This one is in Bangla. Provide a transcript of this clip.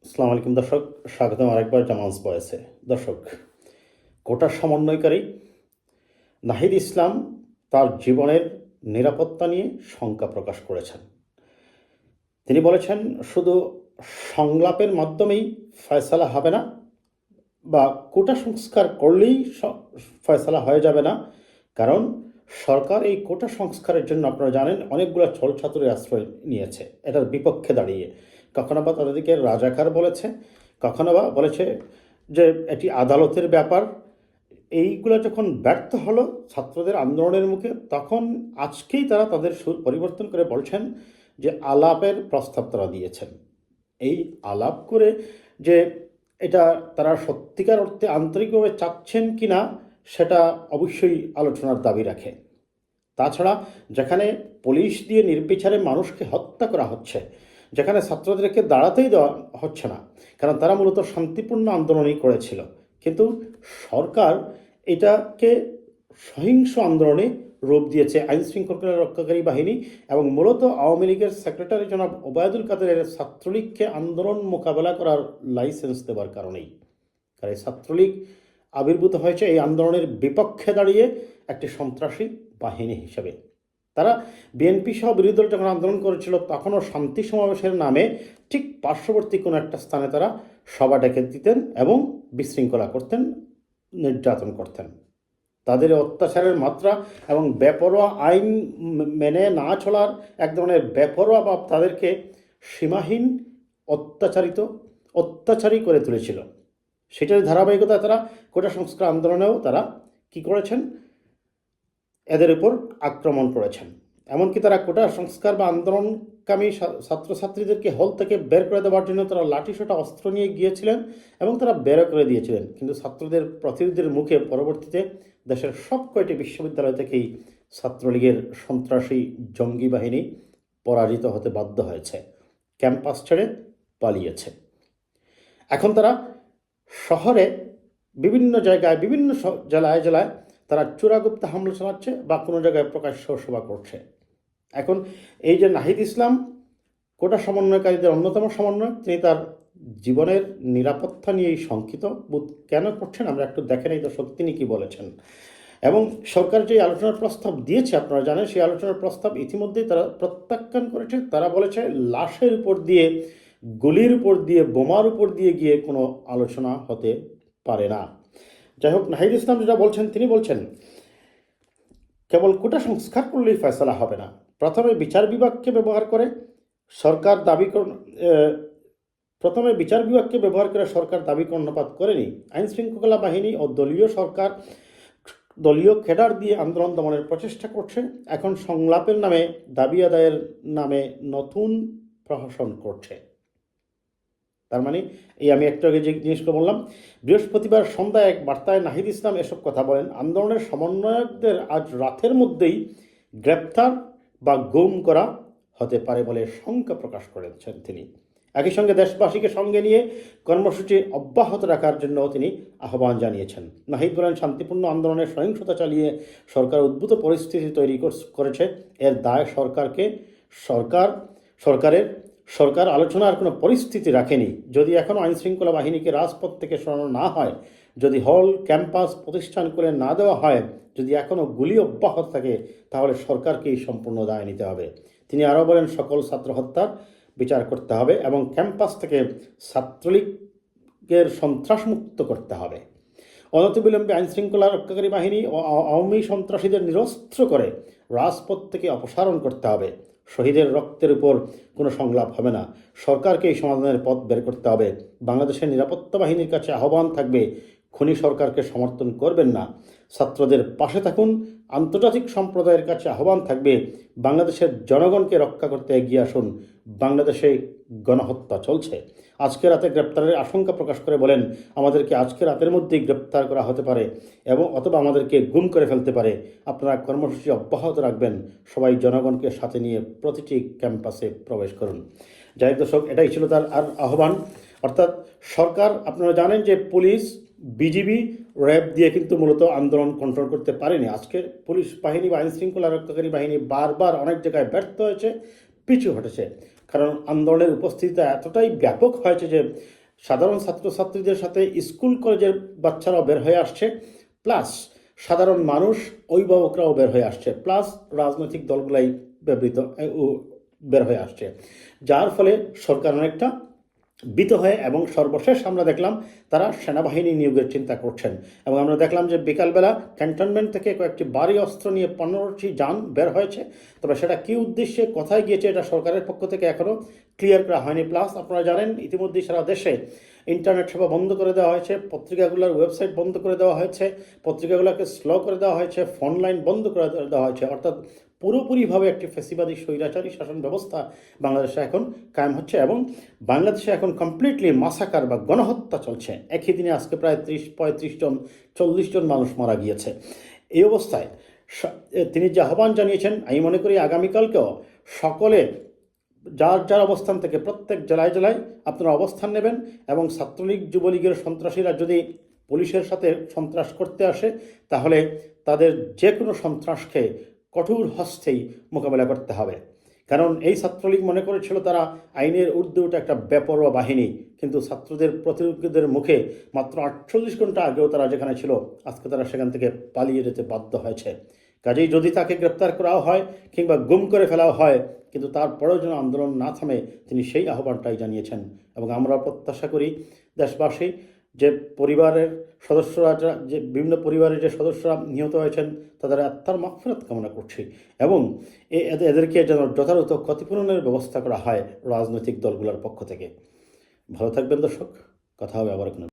আসসালামু আলাইকুম দর্শক, স্বাগতম আরেকবার জামালস বয়েসে। দর্শক, কোটার সমন্বয়কারী নাহিদ ইসলাম তার জীবনের নিরাপত্তা নিয়ে শঙ্কা প্রকাশ করেছেন। তিনি বলেছেন, শুধু সংলাপের মাধ্যমেই ফয়সালা হবে না, বা কোটা সংস্কার করলেই ফয়সালা হয়ে যাবে না। কারণ সরকার এই কোটা সংস্কারের জন্য, আপনারা জানেন, অনেকগুলো ছলছাতুরের আশ্রয় নিয়েছে এটার বিপক্ষে দাঁড়িয়ে। কখনো বা তাদেরকে রাজাকার বলেছে, কখনো বা বলেছে যে এটি আদালতের ব্যাপার। এইগুলো যখন ব্যর্থ হলো ছাত্রদের আন্দোলনের মুখে, তখন আজকেই তারা তাদের সুর পরিবর্তন করে বলছেন যে আলাপের প্রস্তাব তারা দিয়েছেন। এই আলাপ করে যে এটা তারা সত্যিকার অর্থে আন্তরিকভাবে চাচ্ছেন কি না, সেটা অবশ্যই আলোচনার দাবি রাখে। তাছাড়া যেখানে পুলিশ দিয়ে নির্বিচারে মানুষকে হত্যা করা হচ্ছে, যেখানে ছাত্রদেরকে দাঁড়াতেই দেওয়া হচ্ছে না, কারণ তারা মূলত শান্তিপূর্ণ আন্দোলনই করেছিল, কিন্তু সরকার এটাকে সহিংস আন্দোলনে রূপ দিয়েছে আইন শৃঙ্খলা রক্ষাকারী বাহিনী। এবং মূলত আওয়ামী লীগের সেক্রেটারি জনাব ওবায়দুল কাদেরের ছাত্রলীগকে আন্দোলন মোকাবেলা করার লাইসেন্স দেওয়ার কারণেই। কারণ এই ছাত্রলীগ আবির্ভূত হয়েছে এই আন্দোলনের বিপক্ষে দাঁড়িয়ে একটি সন্ত্রাসী বাহিনী হিসেবে। তারা বিএনপি সহ বিরোধী দল যখন আন্দোলন করেছিল, তখনও শান্তি সমাবেশের নামে ঠিক পার্শ্ববর্তী কোনো একটা স্থানে তারা সভা ডেকে দিতেন এবং বিশৃঙ্খলা করতেন, নির্যাতন করতেন। তাদের অত্যাচারের মাত্রা এবং বেপরোয়া আইন মেনে না চলার এক ধরনের বেপরোয়া বা তাদেরকে সীমাহীন অত্যাচারী করে তুলেছিল। সেটার ধারাবাহিকতায় তারা কোটা সংস্কার আন্দোলনেও তারা কি করেছেন, এদের উপর আক্রমণ করেছেন। এমনকি তারা কোটা সংস্কার বা আন্দোলনকামী ছাত্রছাত্রীদেরকে হল থেকে বের করে দেওয়ার জন্য তারা লাঠিসোঁটা অস্ত্র নিয়ে গিয়েছিলেন এবং তারা বের করে দিয়েছিলেন। কিন্তু ছাত্রদের প্রতিনিধিদের মুখে পরবর্তীতে দেশের সব কয়টি বিশ্ববিদ্যালয় থেকেই ছাত্রলীগের সন্ত্রাসী জঙ্গি বাহিনী পরাজিত হতে বাধ্য হয়েছে, ক্যাম্পাস ছেড়ে পালিয়েছে। এখন তারা শহরে বিভিন্ন জায়গায়, বিভিন্ন জেলায় জেলায় তারা চূড়াগুপ্ত হামলা চালাচ্ছে বা কোনো জায়গায় প্রকাশ্য সভা করছে। এখন এই যে নাহিদ ইসলাম কোটা সমন্বয়কারীদের অন্যতম সমন্বয়ক, তিনি তার জীবনের নিরাপত্তা নিয়েই শঙ্কিত বোধ কেন করছেন, আমরা একটু দেখে নেই দর্শক তিনি কি বলেছেন। এবং সরকার যে আলোচনার প্রস্তাব দিয়েছে, আপনারা জানেন, সেই আলোচনার প্রস্তাব ইতিমধ্যেই তারা প্রত্যাখ্যান করেছে। তারা বলেছে লাশের উপর দিয়ে, গুলির উপর দিয়ে, বোমার উপর দিয়ে গিয়ে কোনো আলোচনা হতে পারে না। যাই হোক, নাহিদ ইসলাম যেটা বলছেন, তিনি বলছেন কেবল কোটা সংস্কার করলেই ফয়সালা হবে না। প্রথমে বিচার বিভাগকে ব্যবহার করে সরকার দাবি কর্ণপাত করেনি। আইন শৃঙ্খলা বাহিনী ও দলীয় ক্যাডার দিয়ে আন্দোলন দমনের প্রচেষ্টা করছে। এখন সংলাপের নামে, দাবি আদায়ের নামে নতুন প্রহসন করছে। তার মানে এই আমি একটু আগে যে জিনিসগুলো বললাম, বৃহস্পতিবার সন্ধ্যায় এক বার্তায় নাহিদ ইসলাম এসব কথা বলেন। আন্দোলনের সমন্বয়কদের আজ রাতের মধ্যেই গ্রেপ্তার বা গুম করা হতে পারে বলে শঙ্কা প্রকাশ করেছেন তিনি। একই সঙ্গে দেশবাসীকে সঙ্গে নিয়ে কর্মসূচি অব্যাহত রাখার জন্য তিনি আহ্বান জানিয়েছেন। নাহিদ বলেন, শান্তিপূর্ণ আন্দোলনের সহিংসতা চালিয়ে সরকার উদ্ভূত পরিস্থিতি তৈরি করেছে। এর দায় সরকার আলোচনার কোনো পরিস্থিতি রাখেনি। যদি এখনও আইনশৃঙ্খলা বাহিনীকে রাজপথ থেকে সরানো না হয়, যদি হল ক্যাম্পাস প্রতিষ্ঠান করে না দেওয়া হয়, যদি এখনও গুলি অব্যাহত থাকে, তাহলে সরকারকেই সম্পূর্ণ দায় নিতে হবে। তিনি আরও বলেন, সকল ছাত্র হত্যার বিচার করতে হবে এবং ক্যাম্পাস থেকে ছাত্রলীগের সন্ত্রাসমুক্ত করতে হবে। অনতিবিলম্বে আইনশৃঙ্খলা রক্ষাকারী বাহিনী ও আওয়ামী সন্ত্রাসীদের নিরস্ত্র করে রাজপথ থেকে অপসারণ করতে হবে। শহীদের রক্তের উপর কোনো সংলাপ হবে না। সরকারকে এই সমাধানের পথ বের করতে হবে। বাংলাদেশের নিরাপত্তা বাহিনীর কাছে আহ্বান থাকবে, খুনি সরকারকে সমর্থন করবেন না, ছাত্রদের পাশে থাকুন। আন্তর্জাতিক সম্প্রদায়ের কাছে আহ্বান থাকবে, বাংলাদেশের জনগণকে রক্ষা করতে এগিয়ে আসুন। বাংলাদেশে গণহত্যা চলছে। আজকে রাতে গ্রেপ্তারের আশঙ্কা প্রকাশ করে বলেন, আমাদেরকে আজকে রাতের মধ্যেই গ্রেপ্তার করা হতে পারে এবং অথবা আমাদেরকে গুম করে ফেলতে পারে। আপনারা কর্মসূচি অব্যাহত রাখবেন। সবাই জনগণকে সাথে নিয়ে প্রতিটি ক্যাম্পাসে প্রবেশ করুন। যাই দর্শক, এটাই ছিল তার আর আহ্বান। অর্থাৎ সরকার, আপনারা জানেন যে পুলিশ, বিজিবি, র্যাব দিয়ে কিন্তু মূলত আন্দোলন কন্ট্রোল করতে পারেনি। আজকে পুলিশ বাহিনী বা আইনশৃঙ্খলা রক্ষাকারী বাহিনী বারবার অনেক জায়গায় ব্যর্থ হয়েছে, পিছু হটেছে। কারণ আন্দোলনের উপস্থিতিটা এতটাই ব্যাপক হয়েছে যে সাধারণ ছাত্রছাত্রীদের সাথে স্কুল কলেজের বাচ্চারাও বের হয়ে আসছে, প্লাস সাধারণ মানুষ অভিভাবকরাও বের হয়ে আসছে, প্লাস রাজনৈতিক দলগুলাই বের হয়ে আসছে, যার ফলে সরকার অনেকটা ভীত হয়ে, এবং সর্বশেষ আমরা দেখলাম তারা সেনাবাহিনী নিয়োগের চিন্তা করছেন। এবং আমরা দেখলাম যে বিকালবেলা ক্যান্টনমেন্ট থেকে কয়েকটি ভারী অস্ত্র নিয়ে 15টি যান বের হয়েছে, তবে সেটা কী উদ্দেশ্যে কোথায় গিয়েছে এটা সরকারের পক্ষ থেকে এখনও ক্লিয়ার করা হয়নি। প্লাস আপনারা জানেন ইতিমধ্যেই সারা দেশে ইন্টারনেট সেবা বন্ধ করে দেওয়া হয়েছে, পত্রিকাগুলোর ওয়েবসাইট বন্ধ করে দেওয়া হয়েছে, পত্রিকাগুলোকে স্লো করে দেওয়া হয়েছে, ফোন লাইন বন্ধ করে দেওয়া হয়েছে। অর্থাৎ পুরোপুরিভাবে একটি ফ্যাসিবাদী স্বৈরাচারী শাসন ব্যবস্থা বাংলাদেশে এখন কায়েম হচ্ছে, এবং বাংলাদেশে এখন কমপ্লিটলি মাসাকার বা গণহত্যা চলছে। একই দিনে আজকে প্রায় 30-35 জন 40 জন মানুষ মারা গিয়েছে। এই অবস্থায় তিনি যে আহ্বান জানিয়েছেন, আমি মনে করি আগামীকালকেও সকলে যার যার অবস্থান থেকে প্রত্যেক জেলায় জেলায় আপনারা অবস্থান নেবেন, এবং ছাত্রলীগ যুবলীগের সন্ত্রাসীরা যদি পুলিশের সাথে সন্ত্রাস করতে আসে তাহলে তাদের যে কোনো সন্ত্রাসকে কঠোর হস্তেই মোকাবেলা করতে হবে। কারণ এই ছাত্রলীগ মনে করেছিল তারা আইনের ঊর্ধ্বে উঠে একটা বেপরোয়া বাহিনী, কিন্তু ছাত্রদের প্রতিরোধীদের মুখে মাত্র 48 ঘন্টা আগেও তারা যেখানে ছিল আজকে তারা সেখান থেকে পালিয়ে যেতে বাধ্য হয়েছে। কাজেই যদি তাকে গ্রেপ্তার করা হয় কিংবা গুম করে ফেলা হয়, কিন্তু তারপরেও যেন আন্দোলন না থামে, তিনি সেই আহ্বানটাই জানিয়েছেন। এবং আমরা প্রত্যাশা করি দেশবাসী যে পরিবারের সদস্যরা, যে বিভিন্ন পরিবারের যে সদস্যরা নিহত হয়েছেন তাদের আত্মার মাগফিরাত কামনা করছি, এবং এদেরকে যেন যথাযথ ক্ষতিপূরণের ব্যবস্থা করা হয় রাজনৈতিক দলগুলোর পক্ষ থেকে। ভালো থাকবেন দর্শক, কথা হবে আবার কোনো